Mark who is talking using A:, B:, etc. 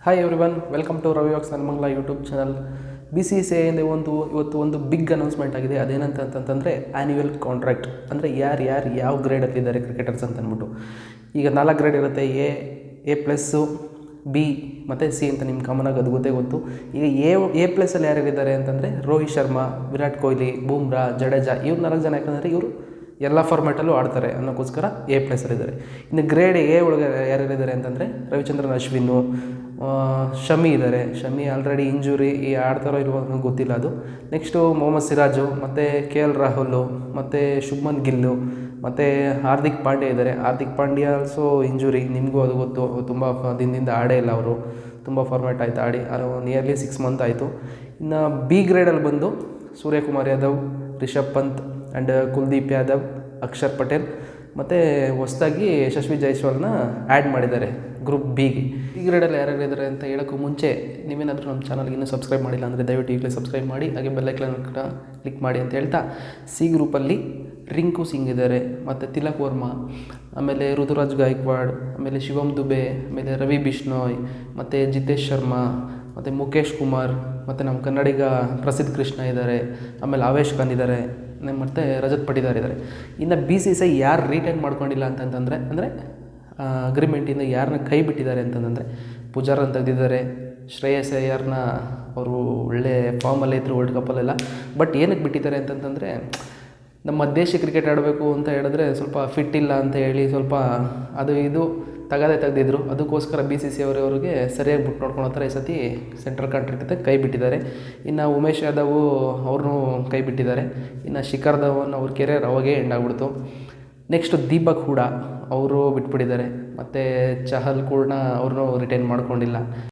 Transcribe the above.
A: Hi everyone, welcome to Ravi Walks ನನ್ಮಂಗ್ಲ YouTube channel. BCCI ಇವತ್ತು ಒಂದು ಬಿಗ್ ಅನೌನ್ಸ್ಮೆಂಟ್ ಆಗಿದೆ. ಅದೇನಂತಂತಂದರೆ ಆ್ಯನ್ಯುವಲ್ ಕಾಂಟ್ರಾಕ್ಟ್. ಅಂದರೆ ಯಾರು ಯಾವ ಗ್ರೇಡಲ್ಲಿದ್ದಾರೆ ಕ್ರಿಕೆಟರ್ಸ್ ಅಂತ ಅಂದ್ಬಿಟ್ಟು. ಈಗ 4 ಗ್ರೇಡ್ ಇರುತ್ತೆ, A+, B ಮತ್ತು C ಅಂತ ನಿಮ್ಮ ಕಾಮನಾಗಿ ಅದು ಗೊತ್ತು. ಈಗ A+ಅಲ್ಲಿ ಯಾರ್ಯಾರಿದ್ದಾರೆ ಅಂತಂದರೆ ರೋಹಿತ್ ಶರ್ಮಾ, ವಿರಾಟ್ ಕೊಹ್ಲಿ, ಬೂಮ್ರಾ, ಜಡೇಜಾ, ಇವ್ರು 4 ಜನ. ಯಾಕಂದರೆ ಇವರು ಎಲ್ಲ ಫಾರ್ಮ್ಯಾಟಲ್ಲೂ ಆಡ್ತಾರೆ ಅನ್ನೋಕ್ಕೋಸ್ಕರ A+ಅಲ್ಲಿದ್ದಾರೆ. ಇನ್ನು ಗ್ರೇಡ್ A ಒಳಗೆ ಯಾರ್ಯಾರಿದ್ದಾರೆ ಅಂತಂದರೆ ರವಿಚಂದ್ರನ್ ಅಶ್ವಿನ್ನು, ಶಮಿ ಇದ್ದಾರೆ. ಶಮಿ ಆಲ್ರೆಡಿ ಇಂಜುರಿ ಆಡ್ತಾರೋ ಇಲ್ವೋ ಗೊತ್ತಿಲ್ಲ ಅದು. ನೆಕ್ಸ್ಟು ಮೊಹಮ್ಮದ್ ಸಿರಾಜು, ಮತ್ತು KL ರಾಹುಲ್, ಮತ್ತು ಶುಭ್ಮನ್ ಗಿಲ್ಲು, ಮತ್ತು ಹಾರ್ದಿಕ್ ಪಾಂಡ್ಯ ಇದ್ದಾರೆ. ಹಾರ್ದಿಕ್ ಪಾಂಡ್ಯ ಆಲ್ಸೋ ಇಂಜುರಿ, ನಿಮಗೂ ಅದು ಗೊತ್ತು. ತುಂಬ ದಿನದಿಂದ ಆಡೇ ಇಲ್ಲ ಅವರು, ತುಂಬ ಫಾರ್ಮ್ಯಾಟ್ ಆಯ್ತು ಆಡಿ, ನಿಯರ್ಲಿ 6 ಮಂತ್ ಆಯಿತು. ಇನ್ನು B ಗ್ರೇಡಲ್ಲಿ ಬಂದು ಸೂರ್ಯಕುಮಾರ್ ಯಾದವ್, ರಿಷಬ್ ಪಂತ್ ಆ್ಯಂಡ್ ಕುಲ್ದೀಪ್ ಯಾದವ್, ಅಕ್ಷರ್ ಪಟೇಲ್, ಮತ್ತು ಹೊಸದಾಗಿ ಯಶಸ್ವಿ ಜೈಸ್ವಾಲ್ನ ಆ್ಯಡ್ ಮಾಡಿದ್ದಾರೆ ಗ್ರೂಪ್ ಬಿಗೆ. B ಗ್ರೇಡಲ್ಲಿ ಯಾರ್ಯಾರಿದ್ದಾರೆ ಅಂತ ಹೇಳೋಕ್ಕೂ ಮುಂಚೆ ನೀವೇನಾದರೂ ನಮ್ಮ ಚಾನಲ್ಗೆ ಇನ್ನೂ ಸಬ್ಸ್ಕ್ರೈಬ್ ಮಾಡಿಲ್ಲ ಅಂದರೆ ದಯವಿಟ್ಟು ಈಗಲೇ ಸಬ್ಸ್ಕ್ರೈಬ್ ಮಾಡಿ, ಹಾಗೆ ಬೆಲ್ಲೈಕನ್ ಕೂಡ ಕ್ಲಿಕ್ ಮಾಡಿ ಅಂತ ಹೇಳ್ತಾ, C ಗ್ರೂಪಲ್ಲಿ ರಿಂಕು ಸಿಂಗ್ ಇದ್ದಾರೆ, ಮತ್ತು ತಿಲಕ್ ವರ್ಮಾ, ಆಮೇಲೆ ಋತುರಾಜ್ ಗಾಯಕ್ವಾಡ್, ಆಮೇಲೆ ಶಿವಮ್ ದುಬೆ, ಆಮೇಲೆ ರವಿ ಬಿಷ್ಣೋಯ್, ಮತ್ತು ಜಿತೇಶ್ ಶರ್ಮಾ, ಮತ್ತು ಮುಖೇಶ್ ಕುಮಾರ್, ಮತ್ತು ನಮ್ಮ ಕನ್ನಡಿಗ ಪ್ರಸಿದ್ಧ ಕೃಷ್ಣ ಇದ್ದಾರೆ, ಆಮೇಲೆ ಆವೇಶ್ ಖಾನ್ ಇದ್ದಾರೆ, ಮತ್ತು ರಜತ್ ಪಟಿದಾರ್ ಇದ್ದಾರೆ. ಇನ್ನು BCCI ಯಾರು ರಿಟೈನ್ ಮಾಡ್ಕೊಂಡಿಲ್ಲ ಅಂತಂದರೆ ಅಗ್ರಿಮೆಂಟಿಂದ ಯಾರನ್ನ ಕೈ ಬಿಟ್ಟಿದ್ದಾರೆ ಅಂತಂದರೆ ಪೂಜಾರನ್ನ ತೆಗೆದಿದ್ದಾರೆ. ಶ್ರೇಯಸ್ ಅಯ್ಯರ್ನ ಅವರು ಒಳ್ಳೆ ಫಾರ್ಮಲ್ಲೇ ಇದ್ದರು ವರ್ಲ್ಡ್ ಕಪ್ಪಲ್ಲೆಲ್ಲ. ಬಟ್ ಏನಕ್ಕೆ ಬಿಟ್ಟಿದ್ದಾರೆ ಅಂತಂತಂದರೆ, ನಮ್ಮ ದೇಶ ಕ್ರಿಕೆಟ್ ಆಡಬೇಕು ಅಂತ ಹೇಳಿದ್ರೆ ಸ್ವಲ್ಪ ಫಿಟ್ ಇಲ್ಲ ಅಂತ ಹೇಳಿ ಸ್ವಲ್ಪ ಅದು ಇದು ತೆಗೆದಿದ್ರು. ಅದಕ್ಕೋಸ್ಕರ BCCI ಅವರವ್ರಿಗೆ ಸರಿಯಾಗಿ ಬಿಟ್ಟು ನೋಡ್ಕೊಳತ್ತಾರೆ. ಈ ಸತಿ ಸೆಂಟ್ರಲ್ ಕಾಂಟ್ರಾಕ್ಟ್ ಕೈ ಬಿಟ್ಟಿದ್ದಾರೆ. ಇನ್ನು ಉಮೇಶ್ ಯಾದವ್ ಅವ್ರನ್ನೂ ಕೈ ಬಿಟ್ಟಿದ್ದಾರೆ. ಇನ್ನು ಶಿಖರ್ ಧವನ್ ಅವ್ರ ಕೆರಿಯರ್ ಅವಾಗೇ ಎಂಡ್ ಆಗ್ಬಿಡ್ತು. ನೆಕ್ಸ್ಟು ದೀಪಕ್ ಹೂಡಾ ಅವರು ಬಿಟ್ಬಿಟ್ಟಿದ್ದಾರೆ. ಮತ್ತು ಚಹಲ್ ಕೂಡ ಅವ್ರನ್ನೂ ರಿಟೈನ್ ಮಾಡ್ಕೊಂಡಿಲ್ಲ.